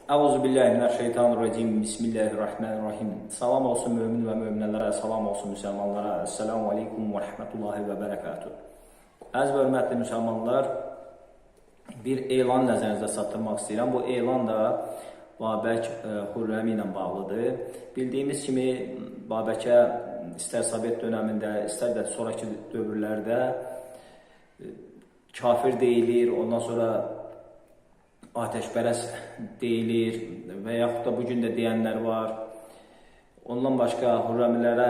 Euzubillahimineşşeytanirracim. Bismillahirrahmanirrahim. Salam olsun mümin və möminələrə, salam olsun müsəlmanlara. Esselamu aleykum və rəhmətullahi və bərəkatuhu. Əziz və hörmətli müsəlmanlar, bir elan nəzərinizə çatdırmaq istəyirəm. Bu elan da Babək Xürrəmi ilə bağlıdır. Bildiyimiz kimi Babəkə istər Sovet dönəmində, istər də sonraki dövrlərdə kafir deyilir, ondan sonra ateşpərəst deyilir və yaxud da bugün də deyənlər var. Ondan başqa Xürrəmilərə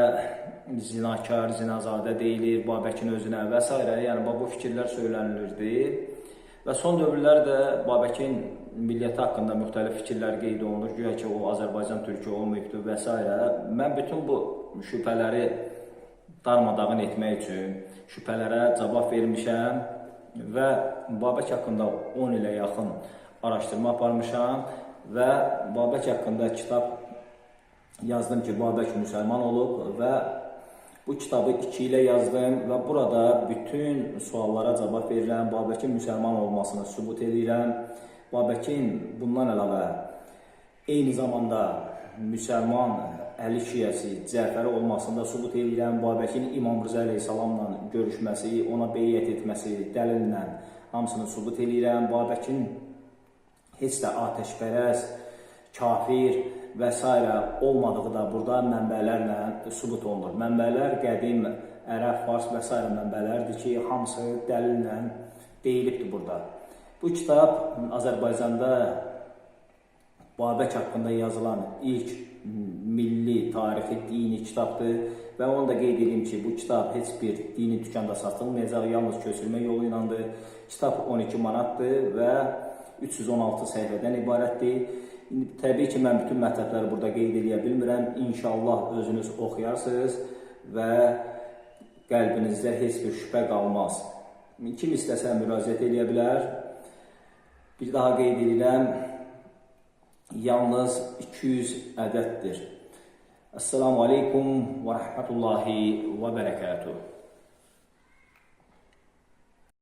zinakar, zinazadə deyilir, Babəkin özünə və s. Yəni bu fikirlər söylənilirdi. Və son dövrlərdə Babəkin milliyyəti haqqında müxtəlif fikirlər qeyd olunur. Güya ki, o Azərbaycan türkü olmayıbdır və s. Mən bütün bu şübhələri darmadağın etmək üçün şübhələrə cavab vermişəm və Babək haqqında 10 ilə yaxın araşdırma aparmışam və Babək haqqında kitab yazdım ki, Babək müsəlman olub və bu kitabı 2 ilə yazdım və burada bütün suallara cavab verirəm. Babəkin müsəlman olmasını sübut edirəm. Babəkin bundan əlavə eyni zamanda müsəlman Əli şiəsi, Cəfəri olmasında sübut edirəm. Babəkin İmam Rıza əleyhissalamla görüşməsi, ona beyyət etməsi, dəlillə hamısını sübut edirəm. Babəkin heç də ateşpərəst, kafir və s. olmadığı da burada mənbələrlə sübut olunur. Mənbələr qədim ərəb, fars və s. mənbələrdir ki, hamısı dəlillə deyilibdir burada. Bu kitab Azərbaycanda Babək haqqında yazılan ilk milli, tarixi, dini kitabdır və onu da qeyd edeyim ki, bu kitab heç bir dini dükanda satılmayacaq, yalnız köçürmə yolu ilandır. Kitab 12 manatdır və 316 səhifədən ibarətdir. Təbii ki, mən bütün mətləbləri burada qeyd edə bilmirəm. İnşallah özünüz oxuyarsınız və qəlbinizdə heç bir şübhə qalmaz. Kim istəsə müraciət edə bilər. Bir daha qeyd edirəm, yalnız 200 ədəddir. Esselamu aleykum və rəhmətullahi və bərəkatuhu.